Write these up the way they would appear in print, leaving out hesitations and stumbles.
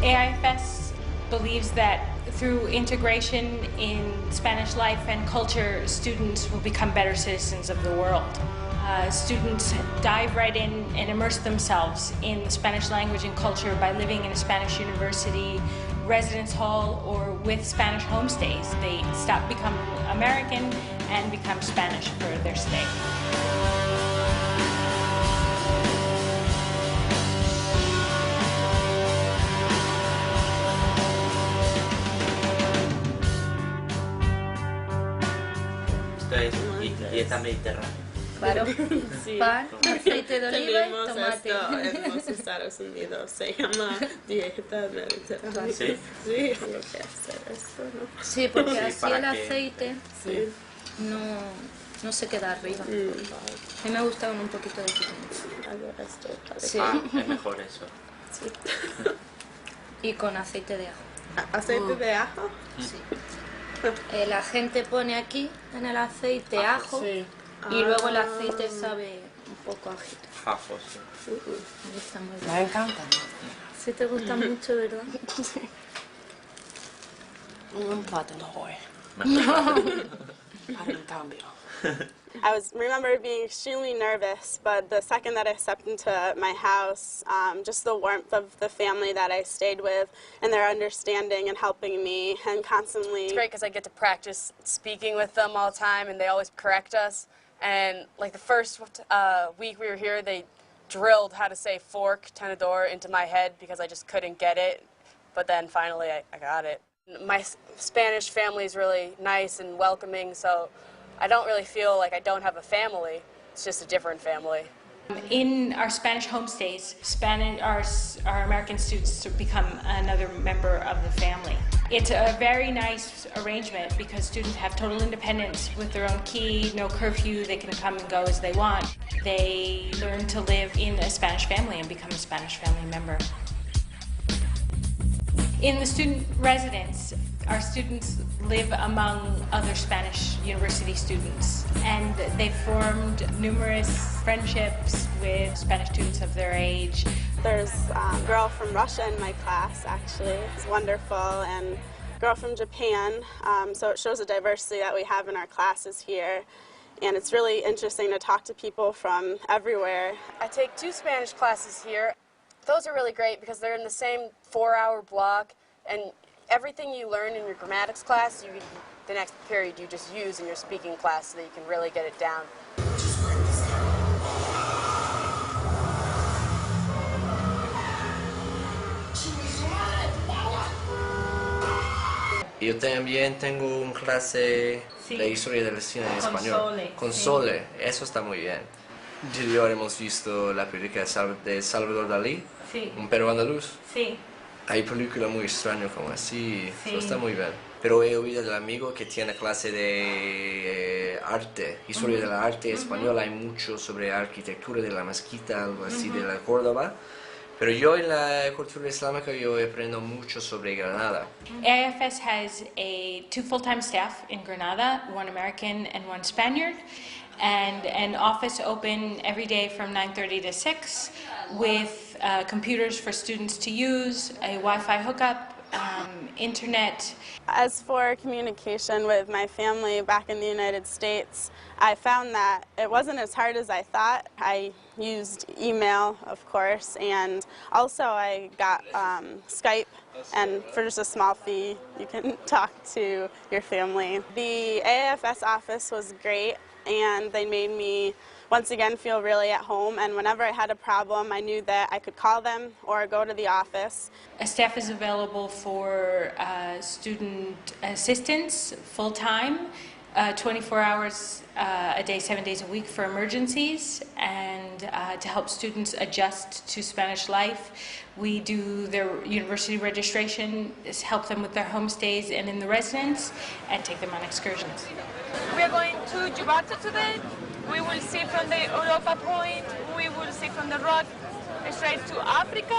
AIFS believes that through integration in Spanish life and culture, students will become better citizens of the world. Students dive right in and immerse themselves in the Spanish language and culture by living in a Spanish university, residence hall, or with Spanish homestays. They stop becoming American and become Spanish for their stay. Esto es dieta mediterránea. Claro, Sí. pan, aceite de oliva y Tenemos tomate. esto en los Estados Unidos, se llama dieta mediterránea. ¿Sí? Sí, tengo que hacer esto, ¿no? Sí, porque Sí, así para el que- aceite Sí. no se queda arriba. A mí me gusta con un poquito de pimienta. Hago esto para Sí. Ah, es mejor eso. Sí. Y con aceite de ajo. ¿Aceite de ajo? Sí. La gente pone aquí en el aceite ajo Sí. y luego el aceite sabe un poco ajito. Ajo, sí. Me gusta muy bien. Me encanta. Sí te gusta mucho, ¿verdad? Un plátano hoy. Para un cambio. I remember being extremely nervous, but the second that I stepped into my house, just the warmth of the family that I stayed with and their understanding and helping me and constantly... It's great because I get to practice speaking with them all the time, and they always correct us. And like the first week we were here, they drilled how to say fork, tenedor into my head because I just couldn't get it. But then finally I got it. My Spanish family is really nice and welcoming, so I don't really feel like I don't have a family. It's just a different family. In our Spanish homestays, our American students become another member of the family. It's a very nice arrangement because students have total independence with their own key, no curfew, they can come and go as they want. They learn to live in a Spanish family and become a Spanish family member. In the student residence, our students live among other Spanish university students, and they've formed numerous friendships with Spanish students of their age. There's a girl from Russia in my class, actually. It's wonderful, and a girl from Japan, so it shows the diversity that we have in our classes here. And it's really interesting to talk to people from everywhere. I take 2 Spanish classes here. Those are really great because they're in the same 4-hour block, and everything you learn in your grammatics class, the next period you just use in your speaking class so that you can really get it down. Yo también tengo una clase de historia del cine en español. Con Sole, eso está muy bien. Anterior hemos visto la película de Salvador Dalí, un perro andaluz. Sí. Hay películas muy extrañas como así, Sí. eso está muy bien. Pero he oído del amigo que tiene clase de arte, historia del arte español, hay mucho sobre arquitectura de la mezquita, algo así de la Córdoba. Pero yo en la cultura islámica yo aprendo mucho sobre Granada. AIFS has 2 full-time staff in Granada, 1 American and 1 Spaniard, and an office open every day from 9:30 to 6 with computers for students to use, a Wi-Fi hookup, internet. As for communication with my family back in the United States, I found that it wasn't as hard as I thought. I used email, of course, and also I got Skype, and for just a small fee, you can talk to your family. The AAFS office was great, and they made me once again feel really at home, and whenever I had a problem, I knew that I could call them or go to the office. A staff is available for student assistance full-time, 24 hours a day, 7 days a week for emergencies, and to help students adjust to Spanish life. We do their university registration, help them with their homestays and in the residence, and take them on excursions. We are going to Gibraltar today. We will see from the Europa Point, we will see from the rock straight to Africa.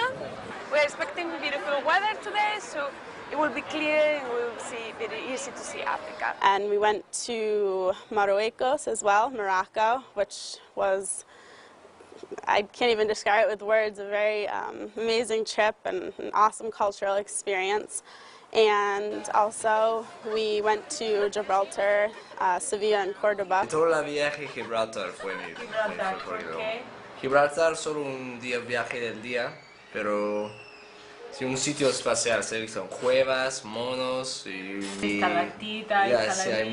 We're expecting beautiful weather today, so it will be clear and we will see very easy to see Africa. And we went to Marruecos as well, Morocco, which was I can't even describe it with words. A very amazing trip and an awesome cultural experience. And also we went to Gibraltar, Sevilla, and Córdoba. Todo el viaje Gibraltar fue mi favorito. Gibraltar solo un día viaje del día, pero sí, un sitio espacial, son cuevas, monos y Estalactita, sí, hay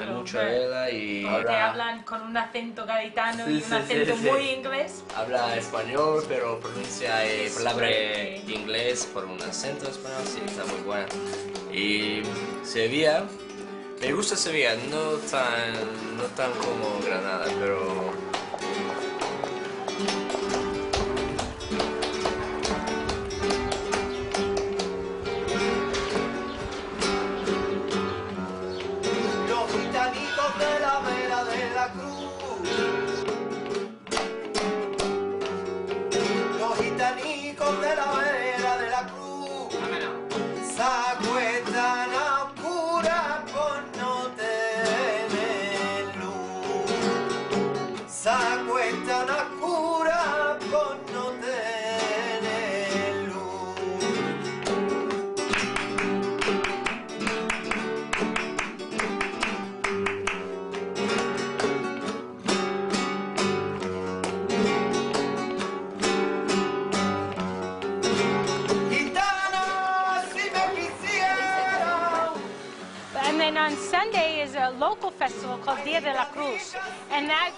mucho vela y te hablan con un acento gaditano y un acento muy inglés. Habla español, pero pronuncia palabras inglés por un acento español, sí, está muy buena. Y Sevilla, me gusta Sevilla, no tan como Granada, pero And then on Sunday is a local festival called Dia de la Cruz, and that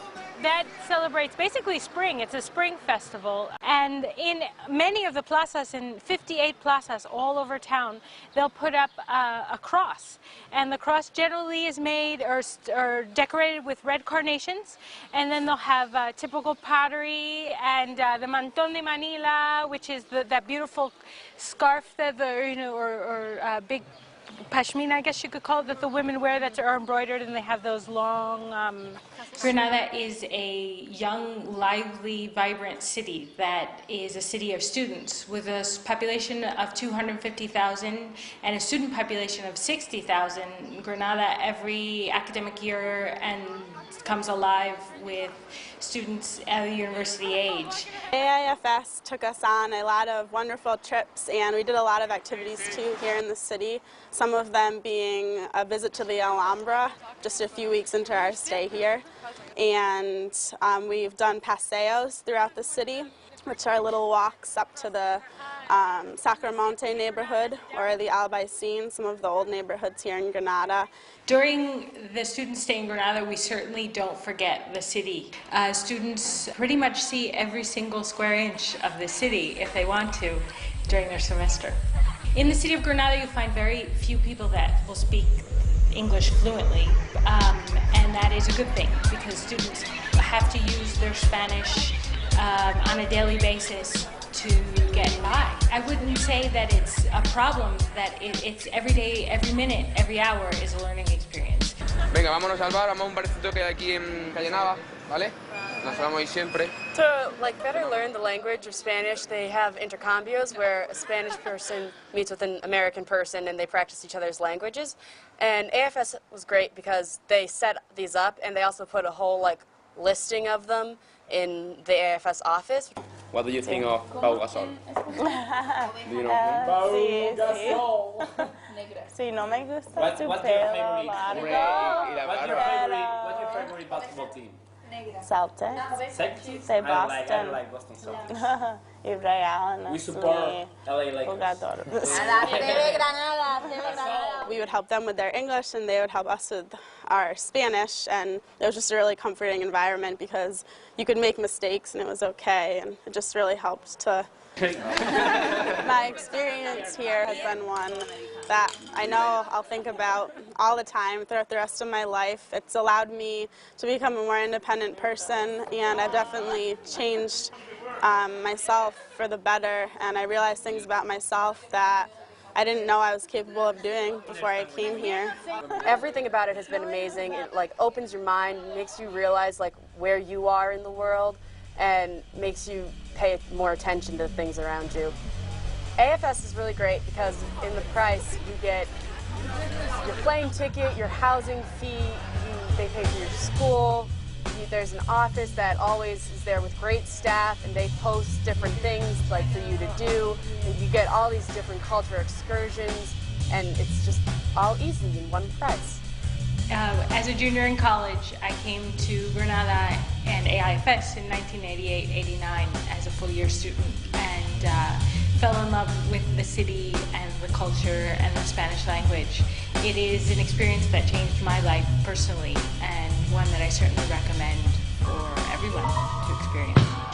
celebrates basically spring. It's a spring festival, and in many of the plazas, in 58 plazas all over town, they'll put up a cross, and the cross generally is made or decorated with red carnations, and then they'll have typical pottery and the mantón de Manila, which is that beautiful scarf that or big pashmina, I guess you could call it, that the women wear that are embroidered, and they have those long... Granada is a young, lively, vibrant city that is a city of students with a population of 250,000 and a student population of 60,000. Granada every academic year and comes alive with students at the university age. AIFS took us on a lot of wonderful trips, and we did a lot of activities too here in the city, some of them being a visit to the Alhambra just a few weeks into our stay here. And we've done paseos throughout the city, which are little walks up to the Sacromonte neighborhood or the Albaicin, some of the old neighborhoods here in Granada. During the student stay in Granada, we certainly don't forget the city. Students pretty much see every single square inch of the city if they want to during their semester. In the city of Granada, you find very few people that will speak English fluently, and that is a good thing because students have to use their Spanish on a daily basis to get by. I wouldn't say that it's a problem, that it's every day, every minute, every hour is a learning experience. Venga, vámonos al bar, vamos a un barecito que hay aquí en Calle Nava, ¿vale? Nos vamos ahí siempre. To better learn the language of Spanish, they have intercambios where a Spanish person meets with an American person and they practice each other's languages. And AFS was great because they set these up and they also put a whole listing of them in the AFS office. What do you think of Pau Gasol? Do you know Pau Gasol. Sí, no me gusta su pelo largo. What's your favorite basketball team? Celtics. Celtics? Say I Boston. like Boston Celtics. Y Ray Allen We es support mi LA Lakers. jugador. Granada. We would help them with their English and they would help us with our Spanish, and it was just a really comforting environment because you could make mistakes and it was okay, and it just really helped to... My experience here has been one that I know I'll think about all the time throughout the rest of my life. It's allowed me to become a more independent person, and I've definitely changed myself for the better, and I realized things about myself that I didn't know I was capable of doing before I came here. Everything about it has been amazing. It opens your mind, makes you realize where you are in the world, and makes you pay more attention to things around you. AFS is really great because in the price you get your plane ticket, your housing fee, they pay for your school, There's an office that always is there with great staff, and they post different things like for you to do, and you get all these different culture excursions, and it's just all easy in one price. As a junior in college, I came to Granada and AIFS in 1988-89 as a full-year student, and fell in love with the city and the culture and the Spanish language. It is an experience that changed my life personally, and one that I certainly recommend for everyone to experience.